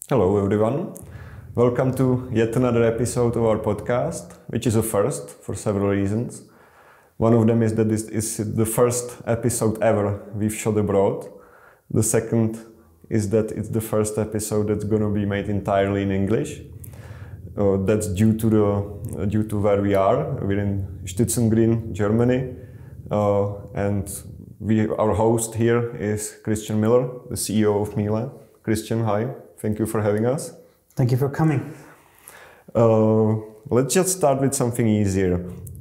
Hello everyone, welcome to yet another episode of our podcast, which is a first for several reasons. One of them is that this is the first episode ever we've shot abroad. The second is that it's the first episode that's going to be made entirely in English. That's due to where we are. We're in Stützengrün, Germany, and our host here is Christian Müller, the CEO of Müller. Christian, hi. Thank you for having us. Thank you for coming. Let's just start with something easier.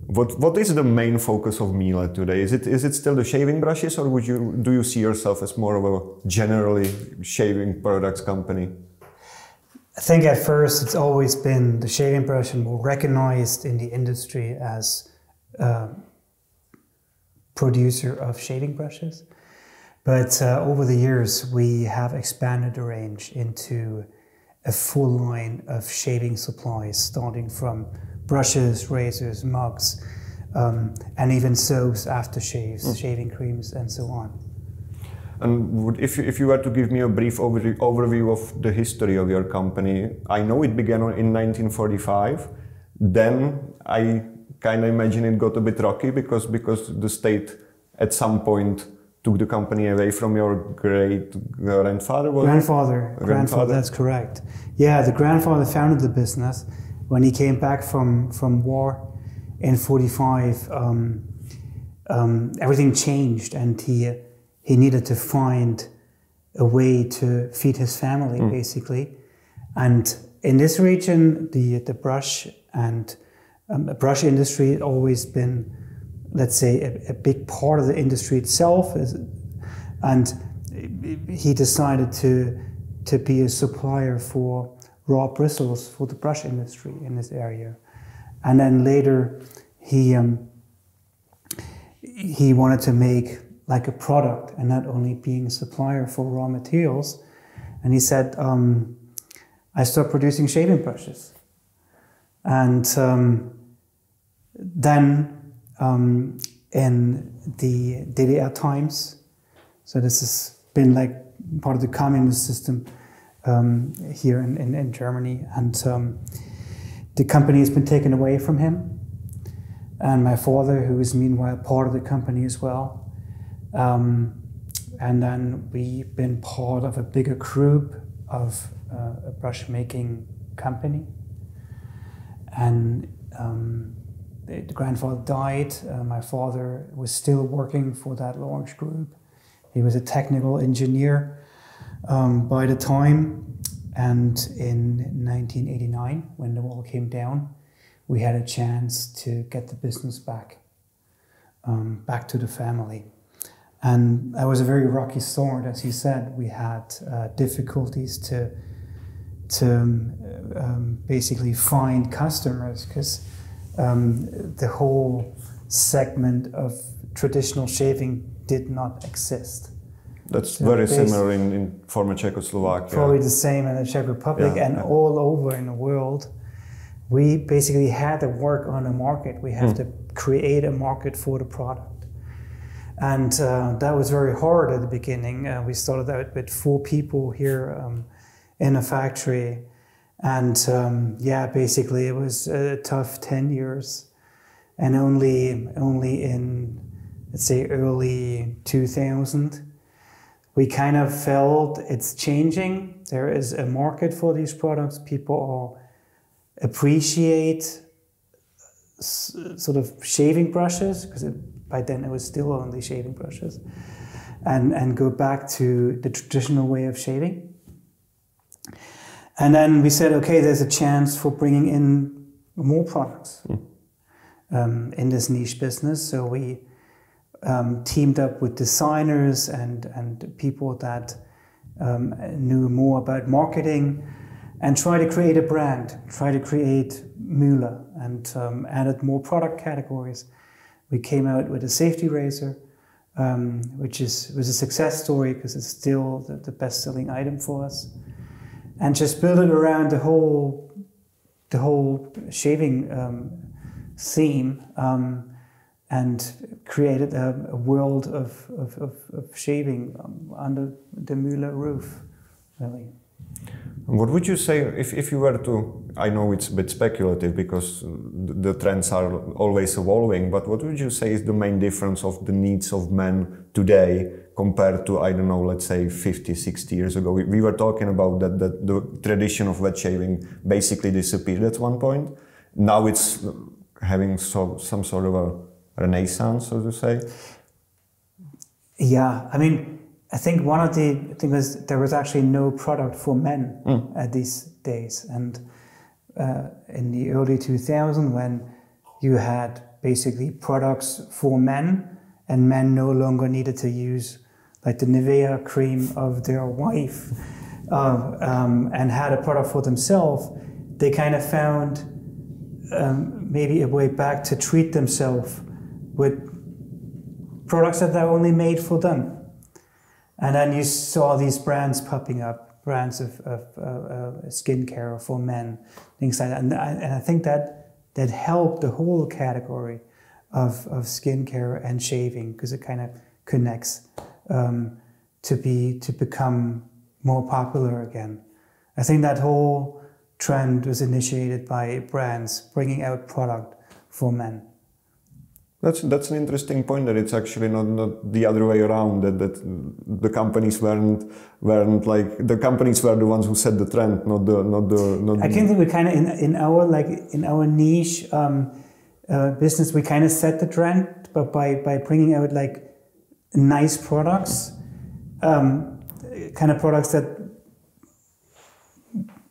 What is the main focus of Müller today? Is it still the shaving brushes, or do you see yourself as more of a generally shaving products company? I think at first it's always been the shaving brush and more recognized in the industry as a producer of shaving brushes. But over the years, we have expanded the range into a full line of shaving supplies, starting from brushes, razors, mugs, and even soaps, aftershaves, shaving creams, and so on. And if you were to give me a brief overview of the history of your company, I know it began in 1945. Then I kind of imagine it got a bit rocky because the state at some point took the company away from your great-grandfather? Grandfather, that's correct. Yeah, the grandfather founded the business. When he came back from war in 45, everything changed, and he needed to find a way to feed his family, basically. And in this region, the brush and brush industry had always been, let's say, a big part of the industry itself, and he decided to be a supplier for raw bristles for the brush industry in this area. And then later he wanted to make like a product and not only being a supplier for raw materials. And he said, I stopped producing shaving brushes. And then in the DDR times, so this has been like part of the communist system here in Germany, and the company has been taken away from him, and my father, who is meanwhile part of the company as well, and then we've been part of a bigger group of a brush making company, and the grandfather died. My father was still working for that large group. He was a technical engineer by the time, and in 1989, when the wall came down, we had a chance to get the business back to the family. And that was a very rocky start, as you said. We had difficulties to basically find customers, because the whole segment of traditional shaving did not exist. That's very similar in former Czechoslovakia. Probably the same in the Czech Republic, and all over in the world. We basically had to work on a market. We have to create a market for the product. And that was very hard at the beginning. We started out with 4 people here in a factory. And basically it was a tough 10 years. And only in, let's say, early 2000, we kind of felt it's changing. There is a market for these products. People appreciate sort of shaving brushes, because by then it was still only shaving brushes, and go back to the traditional way of shaving. And then we said, okay, there's a chance for bringing in more products in this niche business. So we teamed up with designers and people that knew more about marketing, and tried to create a brand, try to create Müller, and added more product categories. We came out with a safety razor, which was a success story because it's still the best-selling item for us, and just built it around the whole shaving theme, and created a world of shaving under the Müller roof, really. What would you say if you were to, I know it's a bit speculative because the trends are always evolving, but what would you say is the main difference of the needs of men today compared to, I don't know, let's say 50, 60 years ago? We were talking about that the tradition of wet shaving basically disappeared at one point. Now it's having some sort of a renaissance, so to say. Yeah, I mean, I think one of the things was there was actually no product for men at these days. And in the early 2000s, when you had basically products for men, and men no longer needed to use like the Nivea cream of their wife and had a product for themselves, they kind of found maybe a way back to treat themselves with products that are only made for them. And then you saw these brands popping up, brands of skincare for men, things like that. And I think that helped the whole category of skincare and shaving, because it kind of connects to become more popular again. I think that whole trend was initiated by brands bringing out product for men. That's an interesting point, that it's actually not the other way around, that the companies weren't like, the companies were the ones who set the trend, not the I can think we kind of in our niche business, we kind of set the trend, but by bringing out like nice products, kind of products that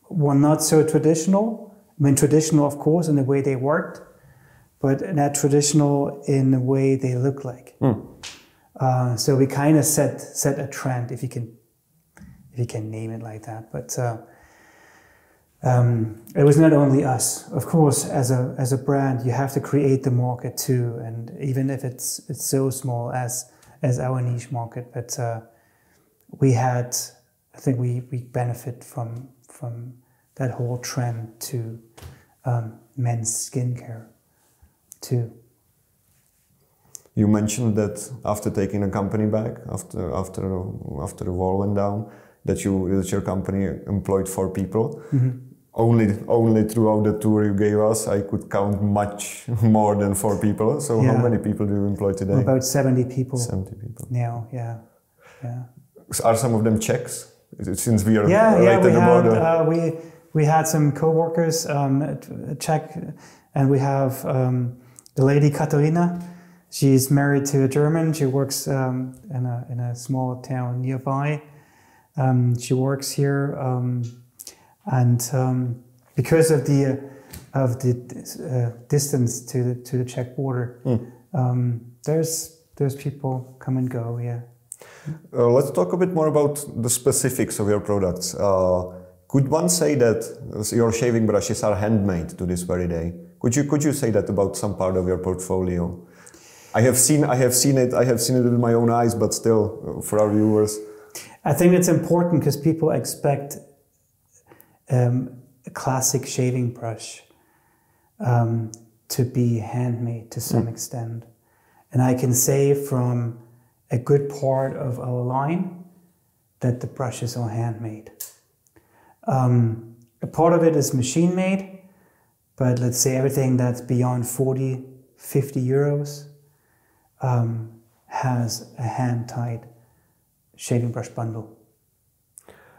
were not so traditional. I mean, traditional, of course, in the way they worked, but not traditional in the way they look like. So we kind of set a trend, if you can name it like that. But it was not only us. Of course, as a brand, you have to create the market too, and even if it's so small as our niche market, but I think we benefit from that whole trend to men's skincare too. You mentioned that after taking a company back, after the wall went down, that your company employed 4 people. Mm-hmm. Only throughout the tour you gave us, I could count much more than 4 people. So how many people do you employ today? About 70 people. 70 people. Now, yeah. Are some of them Czechs? Since we are right at the border. We had some co-workers, Czech, and we have the lady Katarina. She's married to a German. She works in a small town nearby. She works here, and because of the distance to the Czech border, there's people come and go. Yeah. Let's talk a bit more about the specifics of your products. Could one say that your shaving brushes are handmade to this very day? Could you say that about some part of your portfolio? I have seen it with my own eyes, but still, for our viewers. I think it's important because people expect a classic shaving brush to be handmade to some extent. And I can say from a good part of our line that the brushes are handmade. A part of it is machine made, but let's say everything that's beyond 40, 50 euros has a hand-tied shaving brush bundle.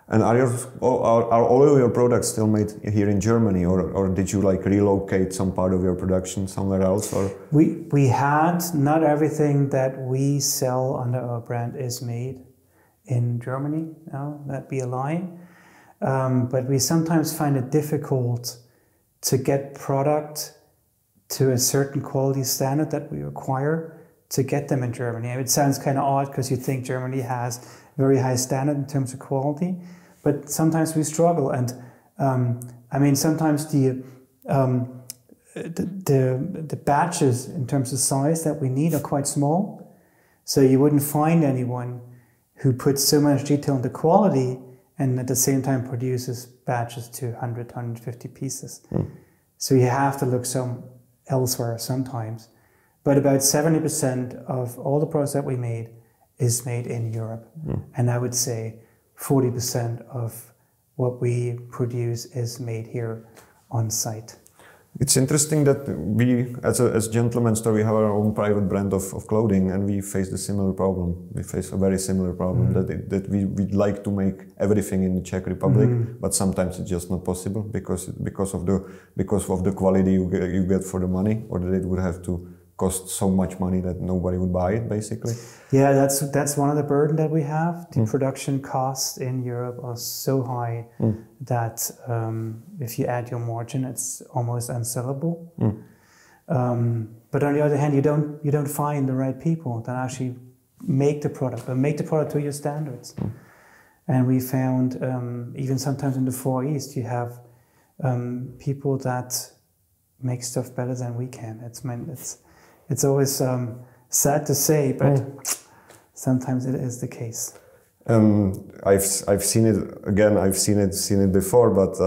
And are all of your products still made here in Germany, or did you like relocate some part of your production somewhere else? Or we had, not everything that we sell under our brand is made in Germany. No, that'd be a lie. But we sometimes find it difficult to get product to a certain quality standard that we require to get them in Germany. It sounds kind of odd because you think Germany has a very high standard in terms of quality, but sometimes we struggle. And I mean, sometimes the batches in terms of size that we need are quite small. So you wouldn't find anyone who puts so much detail into quality and at the same time produces batches to 100, 150 pieces. So you have to look elsewhere sometimes. But about 70% of all the products that we made is made in Europe. And I would say 40% of what we produce is made here on site. It's interesting that we, as gentlemen store, we have our own private brand of clothing, and we face the similar problem. We face a very similar problem that we'd like to make everything in the Czech Republic, but sometimes it's just not possible because of the quality you get for the money, or that it would have to cost so much money that nobody would buy it, basically. Yeah, that's one of the burden that we have. The production costs in Europe are so high that if you add your margin, it's almost unsellable. But on the other hand, you don't find the right people that actually make the product, but make the product to your standards. And we found even sometimes in the Far East, you have people that make stuff better than we can. It's always sad to say, but sometimes it is the case. I've seen it again. I've seen it before, but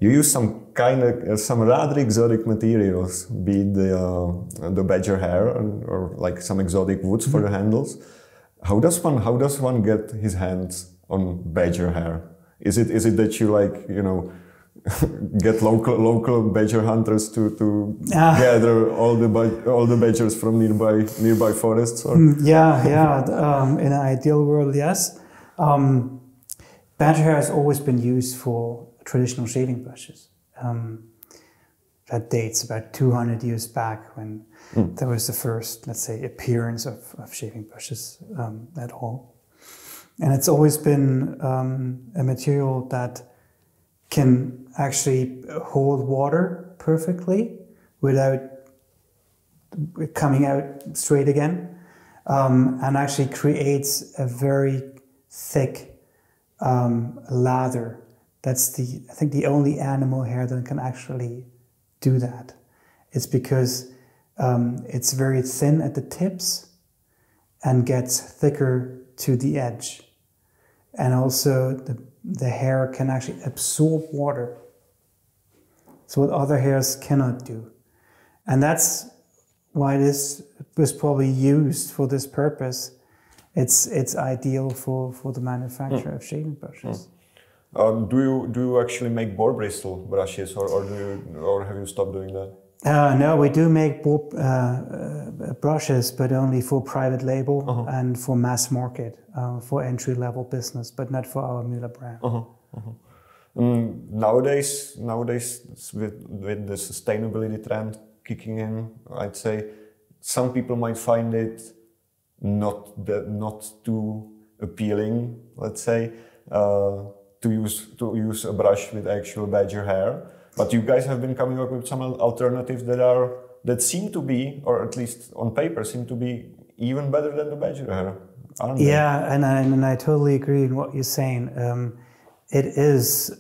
you use some rather exotic materials, be it the badger hair or like some exotic woods for the handles. How does one get his hands on badger hair? Is it that you get local badger hunters to gather all the badgers from nearby forests? Or? In an ideal world, yes. Badger hair has always been used for traditional shaving brushes. That dates about 200 years back when there was the first, let's say, appearance of shaving brushes at all. And it's always been a material that can actually hold water perfectly without coming out straight again, and actually creates a very thick lather. That's I think the only animal hair that can actually do that. It's because it's very thin at the tips and gets thicker to the edge. And also the hair can actually absorb water. So what other hairs cannot do. And that's why this was probably used for this purpose. It's ideal for the manufacture of shaving brushes. Do you actually make boar bristle brushes, or have you stopped doing that? No, we do make boar brushes, but only for private label and for mass market, for entry-level business, but not for our Müller brand. Nowadays, with the sustainability trend kicking in, I'd say some people might find it not too appealing, let's say, to use a brush with actual badger hair. But you guys have been coming up with some alternatives that seem to be, or at least on paper, seem to be even better than the badger hair, aren't they? Yeah, and I totally agree in what you're saying. It is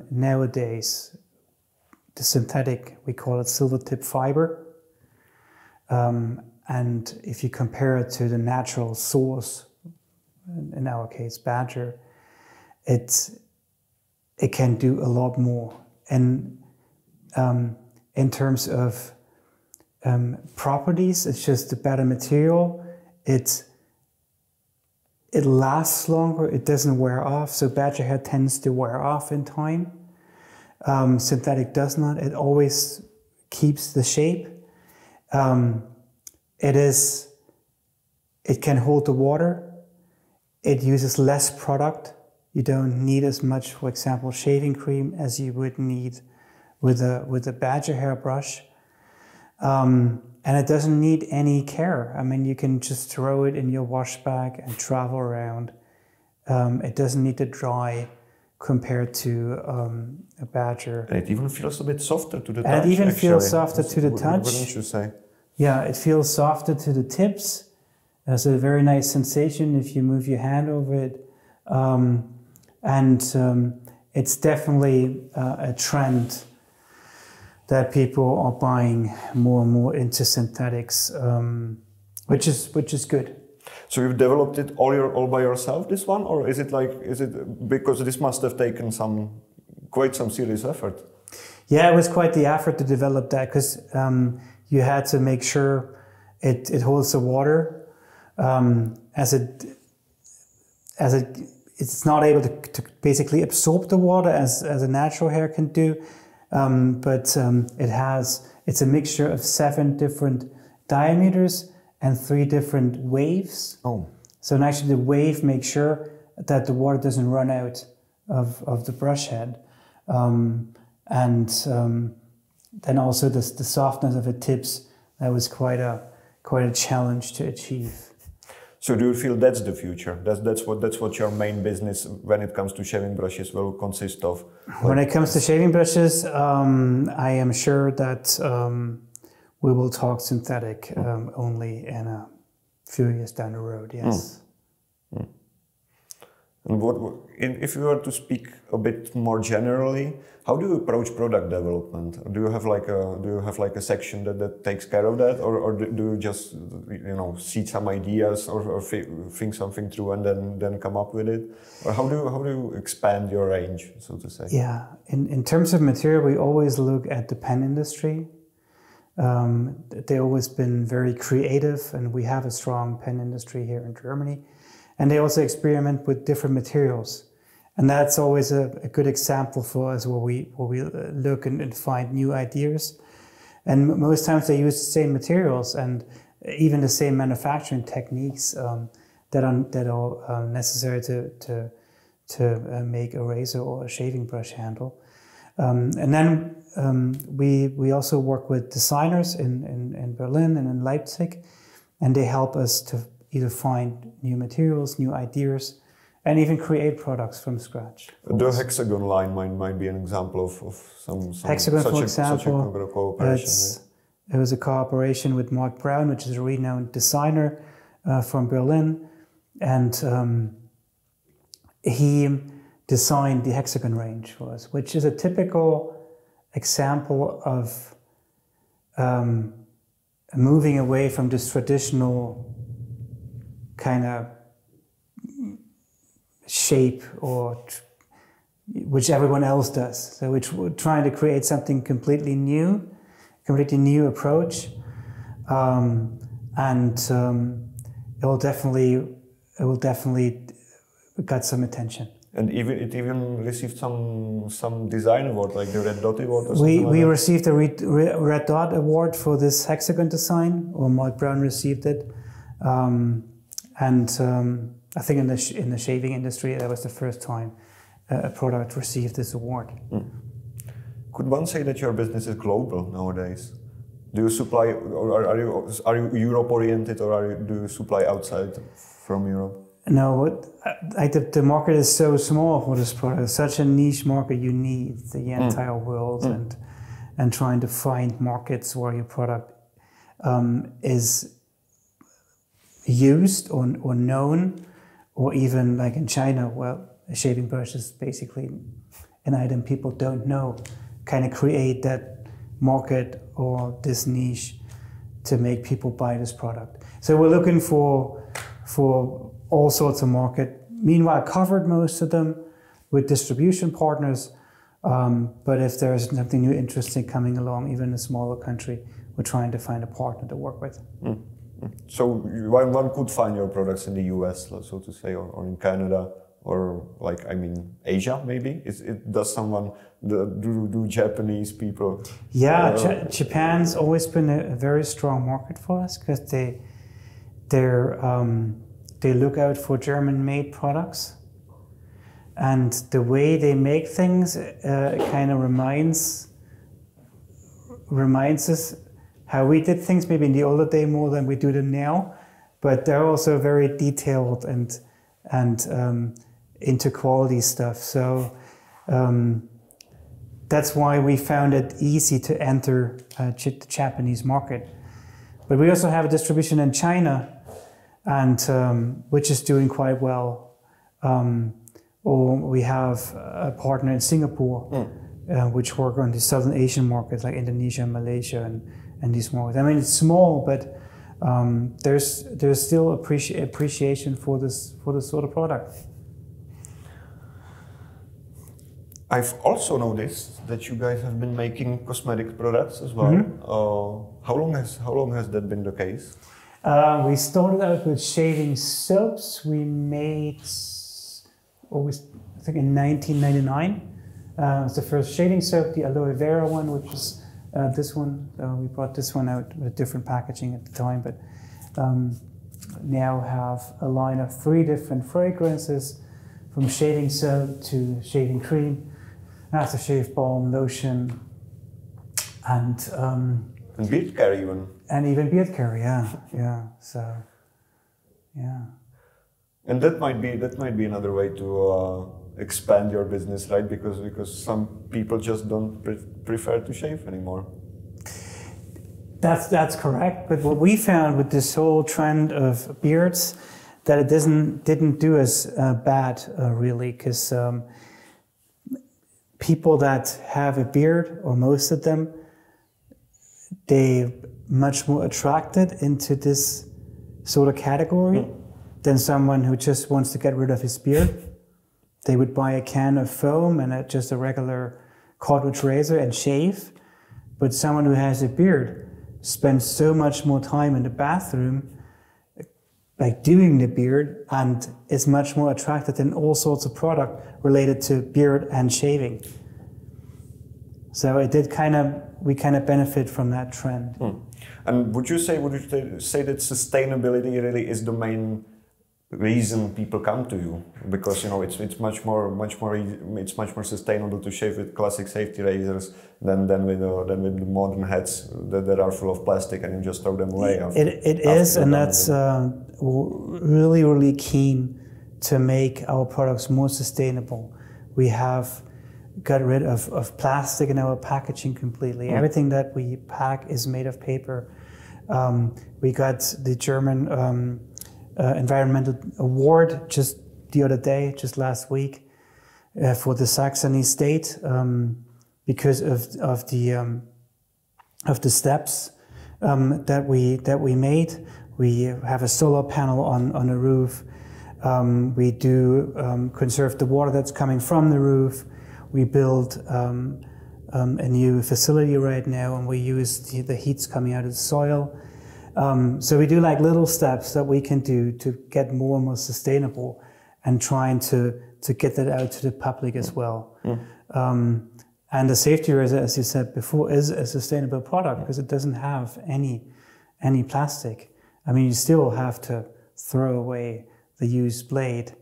nowadays the synthetic, we call it silver tip fiber. And if you compare it to the natural source, in our case, badger, it can do a lot more. And in terms of properties, it's just a better material. It lasts longer, it doesn't wear off, so badger hair tends to wear off in time. Synthetic does not, it always keeps the shape. It can hold the water, it uses less product. You don't need as much, for example, shaving cream as you would need with a badger hair brush. And it doesn't need any care. I mean, you can just throw it in your wash bag and travel around. It doesn't need to dry compared to a badger. And it even feels a bit softer to the touch. And it even feels softer to the touch. Wouldn't you say? Yeah, it feels softer to the tips. It's a very nice sensation if you move your hand over it. It's definitely a trend that people are buying more and more into synthetics, which is good. So you've developed it all by yourself, this one, or is it because this must have taken quite some serious effort? Yeah, it was quite the effort to develop that, because you had to make sure it holds the water as it it's not able to basically absorb the water as a natural hair can do, but it's a mixture of 7 different diameters and 3 different waves. Oh. So actually the wave makes sure that the water doesn't run out of the brush head. Then also the softness of the tips, that was quite a challenge to achieve. So do you feel that's the future? That's what your main business when it comes to shaving brushes will consist of? When it comes to shaving brushes, I am sure that we will talk synthetic only in a few years down the road, yes. And if you were to speak a bit more generally, how do you approach product development? Do you have like a section that takes care of that, or do you just see some ideas or think something through and then come up with it? Or how do you expand your range, so to say? Yeah, in terms of material, we always look at the pen industry. They've always been very creative, and we have a strong pen industry here in Germany. And they also experiment with different materials. And that's always a good example for us where we look and find new ideas. And most times they use the same materials and even the same manufacturing techniques that are necessary to make a razor or a shaving brush handle. And then we also work with designers in Berlin and in Leipzig, and they help us to either find new materials, new ideas, and even create products from scratch. The Hexagon line might be an example of some Hexagon, for example, such a cooperation. It was a cooperation with Mark Brown, which is a renowned designer from Berlin, and he designed the Hexagon range for us, which is a typical example of moving away from this traditional kind of shape which everyone else does. So we're trying to create something completely new approach, and it will definitely got some attention. And it even received some design award, like the Red Dot Award or something We received a Red Dot Award for this Hexagon design, or Mark Brown received it. I think in the shaving industry, that was the first time a product received this award. Could one say that your business is global nowadays? Do you supply, or are you Europe oriented, or do you supply outside from Europe? No, the market is so small for this product. It's such a niche market. You need the entire world, and trying to find markets where your product is used or known, or even like in China, well, a shaving brush is basically an item people don't know. Kind of create that market or this niche to make people buy this product. So we're looking for all sorts of market. Meanwhile, covered most of them with distribution partners. But if there's something new, interesting coming along, even in a smaller country, we're trying to find a partner to work with. So one could find your products in the US, so to say, or in Canada, or Asia maybe? Do Japanese people? Yeah, Japan's always been a very strong market for us, because they look out for German-made products, and the way they make things kind of reminds us how we did things maybe in the older day more than we do them now, but they're also very detailed and into quality stuff. So that's why we found it easy to enter the Japanese market. But we also have a distribution in China, and which is doing quite well. Or we have a partner in Singapore, which work on the Southern Asian markets like Indonesia, Malaysia, and these markets. I mean, it's small, but there's still appreciation for this sort of product. I've also noticed that you guys have been making cosmetic products as well. How long has that been the case? We started out with shaving soaps. We made always, I think in 1999. It was the first shading soap, the aloe vera one, which is this one. We brought this one out with different packaging at the time, but now have a line of 3 different fragrances, from shading soap to shading cream, aftershave balm, lotion, and beard care even. And even beard care, yeah. So, yeah. And that might be another way to expand your business, right? Because some people just don't prefer to shave anymore. That's correct. But what we found with this whole trend of beards, that it didn't do as bad really, because people that have a beard, or most of them, they much more attracted into this sort of category than someone who just wants to get rid of his beard. They would buy a can of foam and just a regular cartridge razor and shave. But someone who has a beard spends so much more time in the bathroom like doing the beard, and is much more attracted in all sorts of product related to beard and shaving. So we kind of benefit from that trend. And would you say that sustainability really is the main reason people come to you? Because it's much more sustainable to shave with classic safety razors than with the modern heads that are full of plastic and you just throw them away. It is, and that's really keen to make our products more sustainable. We have got rid of plastic in our packaging completely. Everything that we pack is made of paper. We got the German environmental award just the other day, just last week, for the Saxony state, because of the steps that we made. We have a solar panel on the roof. We do conserve the water that's coming from the roof. We build a new facility right now, and we use the heats coming out of the soil. So we do like little steps that we can do to get more and more sustainable, and trying to get that out to the public as well. And the safety razor, as you said before, is a sustainable product because it doesn't have any plastic. I mean, you still have to throw away the used blade,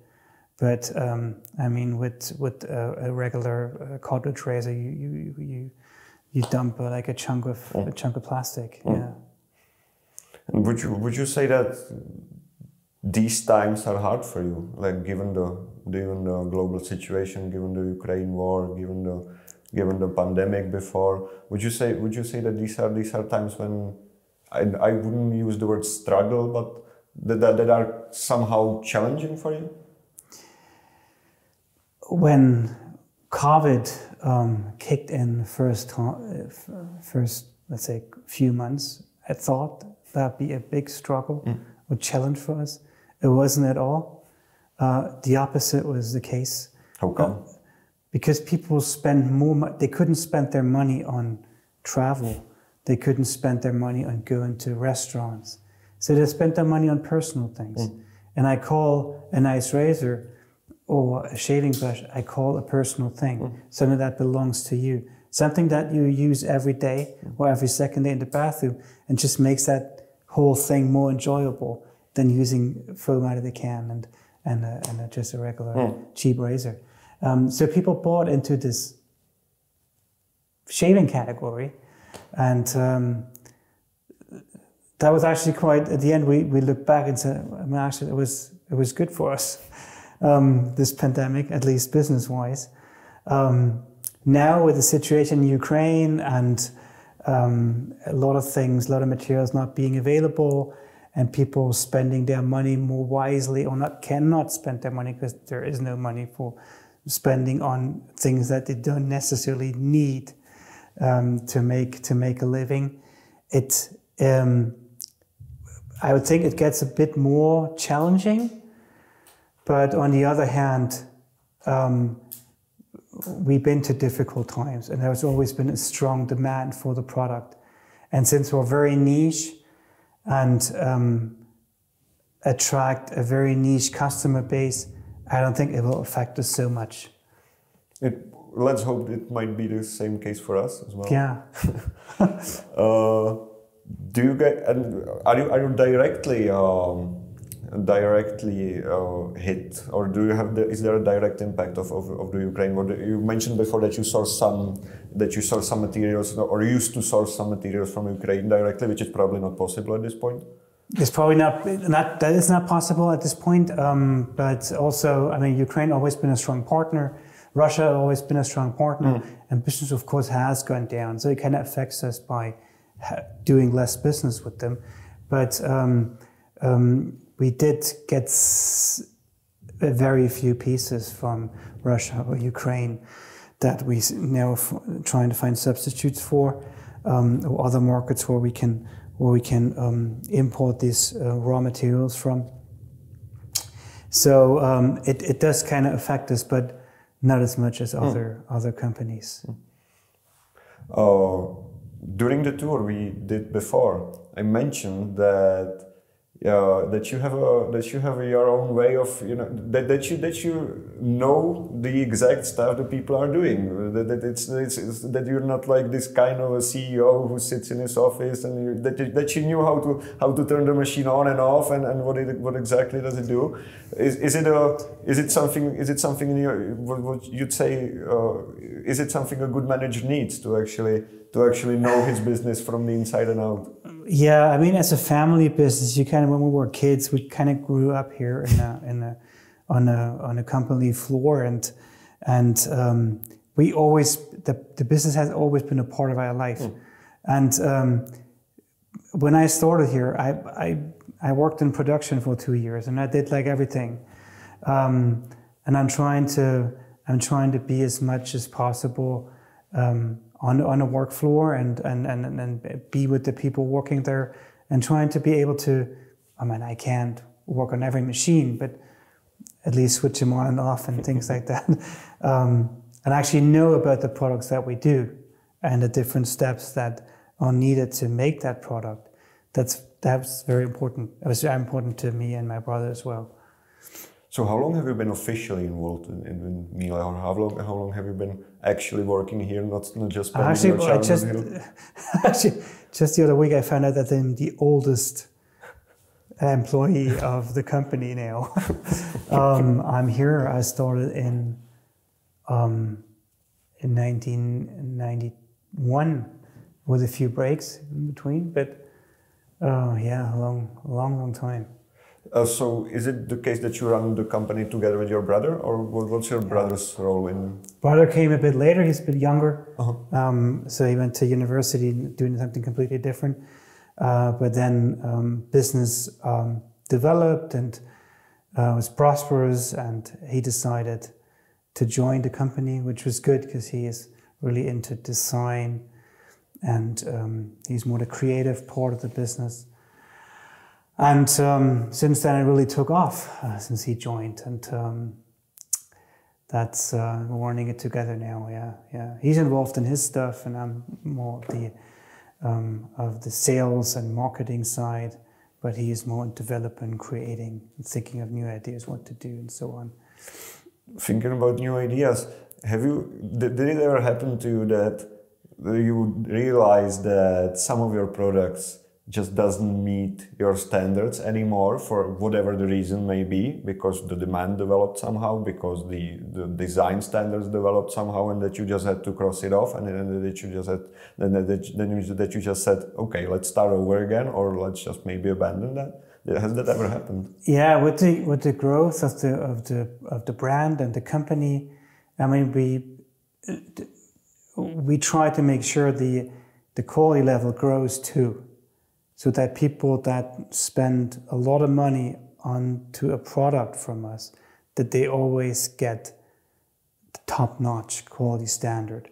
but I mean, with a regular cartridge razor, you dump like a chunk of plastic. Yeah. And would you say that these times are hard for you, like given the global situation, given the Ukraine war, given the pandemic before? Would you say that these are times when I wouldn't use the word struggle, but that are somehow challenging for you? When COVID kicked in first, let's say, few months, I thought that'd be a big struggle or challenge for us. It wasn't at all. The opposite was the case. How come? Because people spend more. They couldn't spend their money on travel. They couldn't spend their money on going to restaurants. So they spent their money on personal things. And I call a nice razor or a shaving brush, I call a personal thing. Something that belongs to you. Something that you use every day or every second day in the bathroom, and just makes that whole thing more enjoyable than using foam out of the can and just a regular cheap razor. So people bought into this shaving category, and that was actually quite, at the end we looked back and said, I mean, actually it was good for us, this pandemic, at least business-wise. Now with the situation in Ukraine and a lot of materials not being available, and people spending their money more wisely, or cannot spend their money because there is no money for spending on things that they don't necessarily need to make a living. I would think it gets a bit more challenging, but on the other hand, we've been to difficult times, and there's always been a strong demand for the product. And since we're very niche and attract a very niche customer base I don't think it will affect us so much. Let's hope it might be the same case for us as well. Yeah. Do you get? And are you directly hit, or do you have? Is there a direct impact of the Ukraine? Or you mentioned before that you source some materials, or used to source some materials from Ukraine directly, which is probably not possible at this point. It's probably not. That is not possible at this point. But also, I mean, Ukraine always been a strong partner. Russia always been a strong partner, and business, of course, has gone down. So it kind of affects us by doing less business with them. But we did get very few pieces from Russia or Ukraine that we now trying to find substitutes for, or other markets where we can import these raw materials from. So it does kind of affect us, but not as much as other companies. During the tour we did before, I mentioned that you have your own way of that you know the exact stuff that people are doing. That you're not like this kind of a CEO who sits in his office and that you knew how to turn the machine on and off and what exactly does it do? Is it something in your, what you'd say? Is it something a good manager needs to actually know his business from the inside and out? Yeah, I mean, as a family business, when we were kids, we kind of grew up here on a company floor, and we always the business has always been a part of our life. And when I started here, I worked in production for 2 years, and I did like everything. And I'm trying to be as much as possible on a work floor and be with the people working there, and trying to be able to, I mean, I can't work on every machine, but at least switch them on and off and things like that. And actually know about the products that we do and the different steps that are needed to make that product. That's very important. It was very important to me and my brother as well. So how long have you been officially involved in Müller, or how long have you been actually working here, not just spending your childhood here? Just the other week I found out that I'm the oldest employee of the company now. I'm here. I started in 1991 with a few breaks in between, but yeah, a long time. So is it the case that you run the company together with your brother, or what's your brother's role in? Brother came a bit later. He's a bit younger. So he went to university doing something completely different. But then business developed and was prosperous, and he decided to join the company, which was good because he is really into design, and he's more the creative part of the business. And since then, it really took off since he joined, and that's we're running it together now. Yeah. He's involved in his stuff, and I'm more of the sales and marketing side, but he is more developing, creating, and thinking of new ideas, what to do, and so on. Thinking about new ideas, did it ever happen to you that you realize that some of your products just doesn't meet your standards anymore for whatever the reason may be, because the demand developed somehow, because the design standards developed somehow, and that you just had to cross it off, and then that you just said, okay, let's start over again, or let's just maybe abandon that? Has that ever happened? Yeah, with the growth of the brand and the company, I mean, we try to make sure the quality level grows too, so that people that spend a lot of money onto a product from us, that they always get the top-notch quality standard.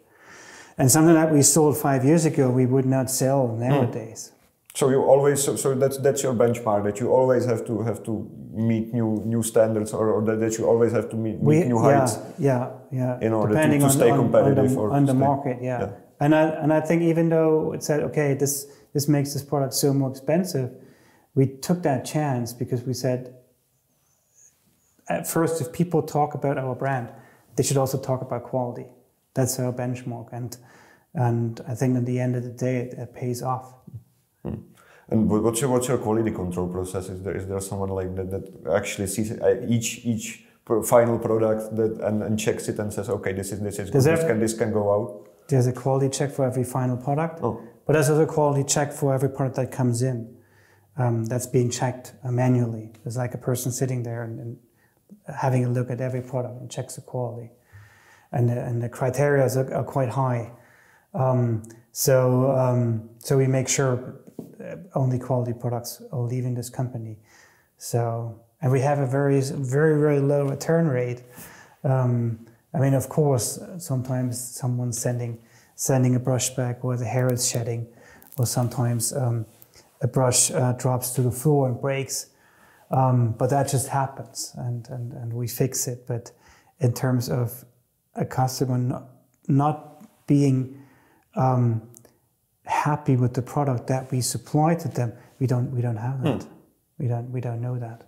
And something that we sold 5 years ago, we would not sell nowadays. So you always, so that's your benchmark, that you always have to meet new standards, or that you always have to meet new heights. Yeah. In order to stay competitive on the market. Yeah. And I think even though it said, okay, this makes this product so more expensive, we took that chance because we said, at first, if people talk about our brand, they should also talk about quality. That's our benchmark, and I think at the end of the day, it pays off. And what's your quality control process? Is there someone like that actually sees each final product and checks it and says, okay, this is good, this can go out? There's a quality check for every final product, but there's also a quality check for every product that comes in. That's being checked manually. There's like a person sitting there and having a look at every product and checks the quality. And the criteria are quite high. So we make sure only quality products are leaving this company. So, and we have a very, very, very low return rate. I mean, of course, sometimes someone's sending a brush back where the hair is shedding, or sometimes a brush drops to the floor and breaks. But that just happens, and we fix it. But in terms of a customer not being happy with the product that we supply to them, we don't have that. We don't know that.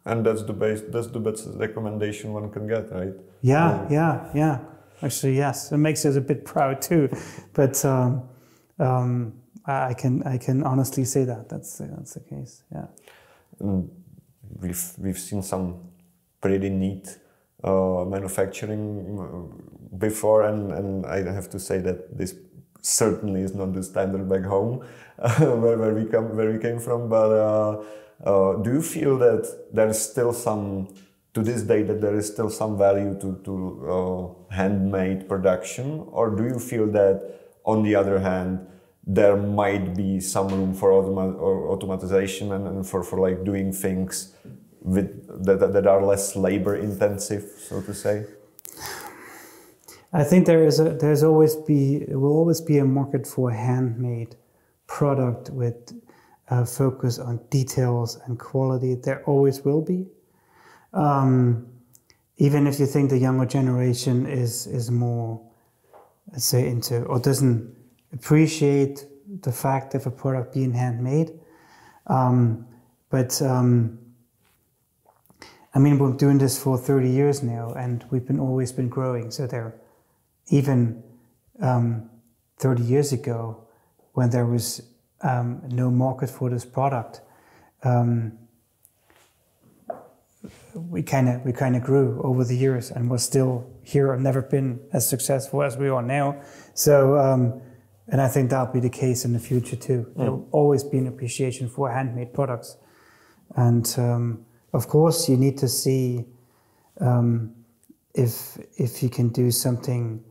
And that's the best recommendation one can get, right? Yeah. Actually, yes, it makes us a bit proud too. But I can honestly say that that's the case. Yeah. We've seen some pretty neat manufacturing before, and I have to say that this certainly is not the standard back home where we came from. But do you feel that there is still to this day, that there is still some value to handmade production, or do you feel that, on the other hand, there might be some room for automatization and for like doing things that are less labor intensive, so to say? I think there will always be a market for a handmade product with focus on details and quality. There always will be. Even if you think the younger generation is more, let's say, into, or doesn't appreciate the fact of a product being handmade. But I mean, we're doing this for 30 years now, and we've always been growing. So there, even 30 years ago, when there was no market for this product, we kind of grew over the years, and we're still here and never been as successful as we are now. So, and I think that'll be the case in the future too. There will always be an appreciation for handmade products, and of course, you need to see if you can do something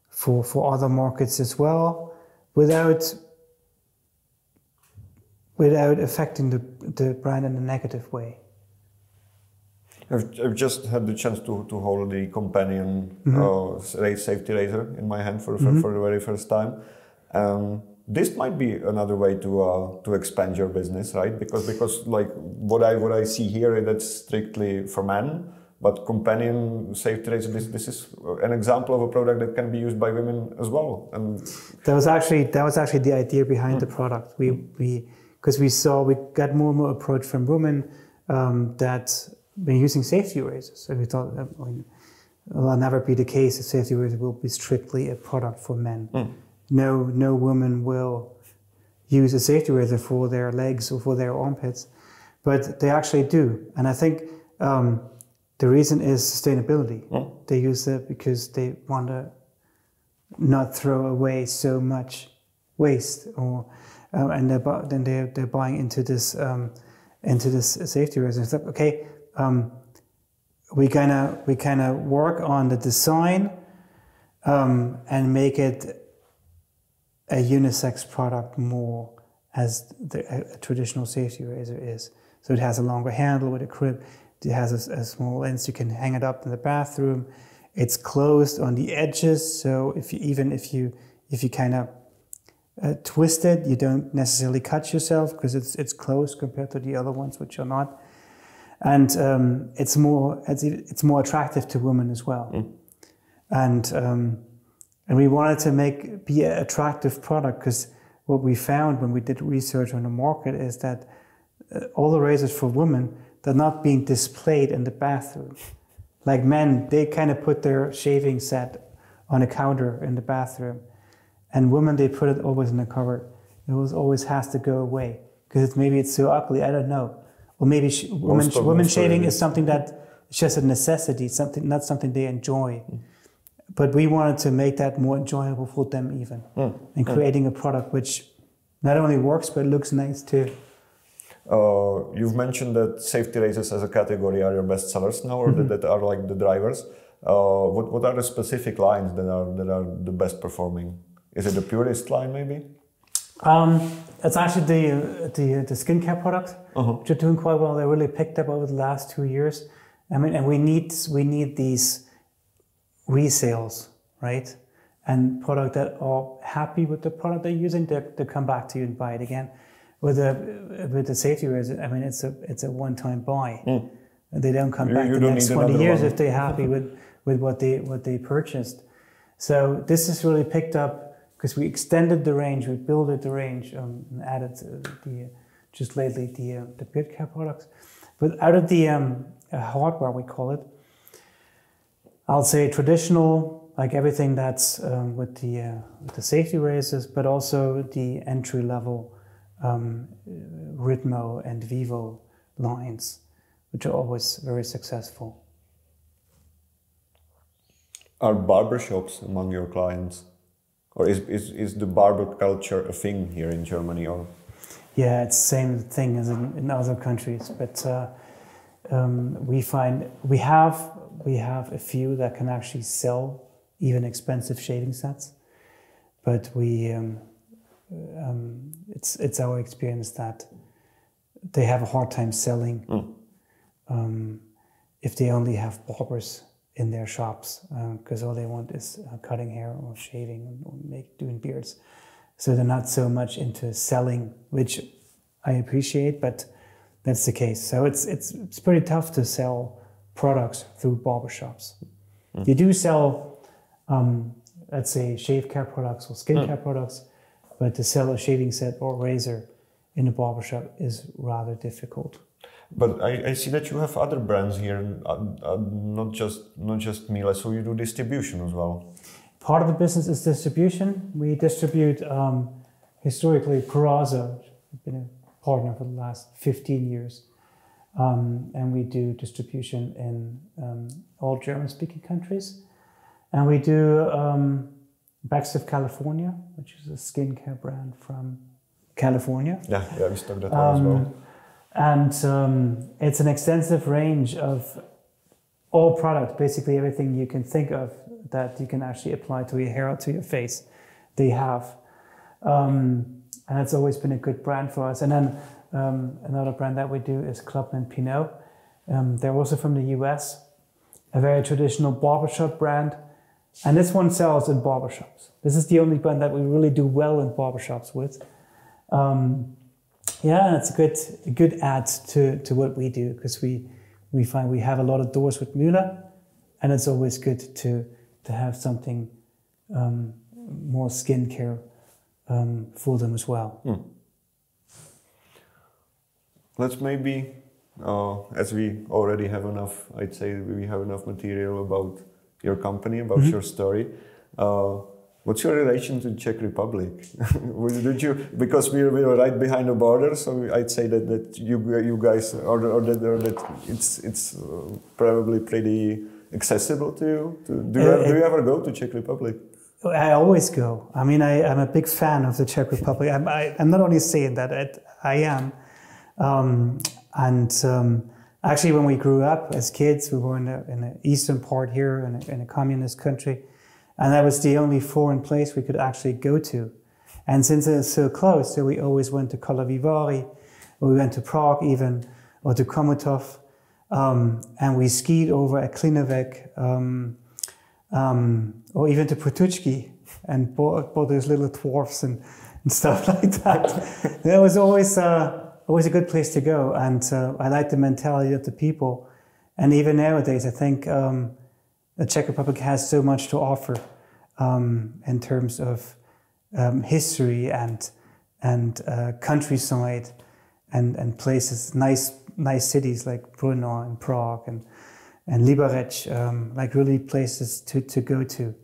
for other markets as well, without affecting the brand in a negative way. I've just had the chance to hold the companion safety razor in my hand for the very first time. This might be another way to expand your business, right? Because like what I see here, that's strictly for men, but companion safety razor, this is an example of a product that can be used by women as well. And that was actually the idea behind the product. Because we got more and more approach from women that been using safety razors. So we thought that will never be the case. A safety razor will be strictly a product for men. No woman will use a safety razor for their legs or for their armpits, but they actually do. And I think the reason is sustainability. They use it because they want to not throw away so much waste, or and then they're buying into this safety razor. It's like, okay, we kind of work on the design and make it a unisex product more as a traditional safety razor is. So it has a longer handle with a grip. It has a small lens. You can hang it up in the bathroom. It's closed on the edges, so if you kind of twist it, you don't necessarily cut yourself because it's closed compared to the other ones, which are not. And it's more attractive to women as well. And we wanted to be an attractive product, because what we found when we did research on the market is that all the razors for women, they're not being displayed in the bathroom. Like men, they kind of put their shaving set on a counter in the bathroom. And women, they put it always in the cupboard. It always has to go away because maybe it's so ugly, I don't know. Or maybe women shaving is something that it's just a necessity, not something they enjoy. But we wanted to make that more enjoyable for them even. And creating a product which not only works, but looks nice too. You've mentioned that safety razors as a category are your best sellers now, or that are like the drivers. What are the specific lines that are the best performing? Is it the Purist line maybe? It's actually the skincare products, which are doing quite well. They really picked up over the last 2 years. I mean, and we need these resales, right? And product that are happy with the product they're using, they come back to you and buy it again. With the safety razor, I mean, it's a one-time buy. They don't come back the next 20 years if they're happy with what they purchased. So this has really picked up because we extended the range, we built the range, and added just lately the beard care products. But out of the hardware, we call it, I'll say traditional, like everything that's with the safety razors, but also the entry level Ritmo and Vivo lines, which are always very successful. Are barbershops among your clients? Or is the barber culture a thing here in Germany? Or? Yeah, it's the same thing as in other countries, but we find we have a few that can actually sell even expensive shaving sets, but it's our experience that they have a hard time selling if they only have barbers in their shops, because all they want is cutting hair or shaving or doing beards. So they're not so much into selling, which I appreciate, but that's the case. So it's pretty tough to sell products through barbershops. You do sell, let's say, shave care products or skincare products, but to sell a shaving set or razor in a barbershop is rather difficult. But I see that you have other brands here, not just Müller, so you do distribution as well. Part of the business is distribution. We distribute historically Peraza. We've been a partner for the last 15 years. And we do distribution in all German-speaking countries. And we do Backs of California, which is a skincare brand from California. Yeah, we stock that one as well. And it's an extensive range of all products, basically everything you can think of that you can actually apply to your hair or to your face, they have. And it's always been a good brand for us. And then another brand that we do is Club and Pinot. They're also from the US, a very traditional barbershop brand. And this one sells in barbershops. This is the only brand that we really do well in barbershops with. Yeah, it's a good add to what we do, because we find we have a lot of doors with Müller, and it's always good to have something more skincare for them as well. Let's maybe, as we already have enough, I'd say we have enough material about your company, about your story. What's your relation to the Czech Republic? Did you, because we were right behind the border, so I'd say that you guys, or that it's probably pretty accessible to you. Do you ever go to Czech Republic? I always go. I mean, I'm a big fan of the Czech Republic. I'm not only saying that, I am. Actually, when we grew up as kids, we were in the eastern part here, in a communist country. And that was the only foreign place we could actually go to. And since it's so close, so we always went to Kolovivari, or we went to Prague even, or to Komotov, and we skied over at Klinovec, or even to Potučky, and bought those little dwarfs and stuff like that. That was always a good place to go, and I like the mentality of the people. And even nowadays, I think the Czech Republic has so much to offer in terms of history and countryside and places, nice nice cities like Brno and Prague and Liberec, like really places to go to.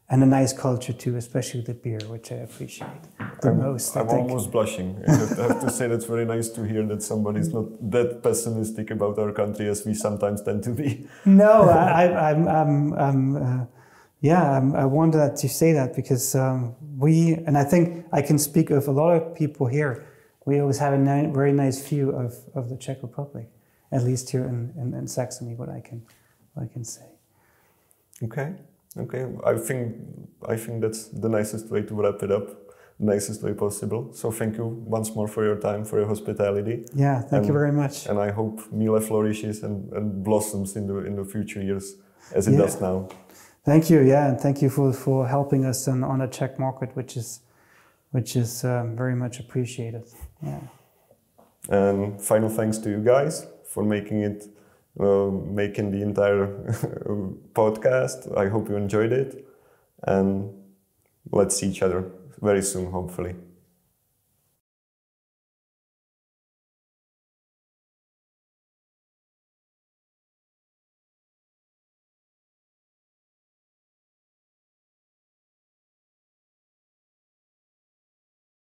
And a nice culture too, especially the beer, which I appreciate the most. I'm almost blushing. I have to say that's very nice to hear that somebody's not that pessimistic about our country as we sometimes tend to be. No, I wonder that you say that because and I think I can speak of a lot of people here. We always have a very nice view of the Czech Republic, at least here in Saxony. What I can say. Okay. I think that's the nicest way to wrap it up, the nicest way possible. So thank you once more for your time, for your hospitality. Yeah, thank you very much. And I hope Müller flourishes and blossoms in the future years as it does now. Thank you, and thank you for helping us on the Czech market, which is very much appreciated. Yeah. And final thanks to you guys for making the entire podcast. I hope you enjoyed it, and let's see each other very soon, hopefully.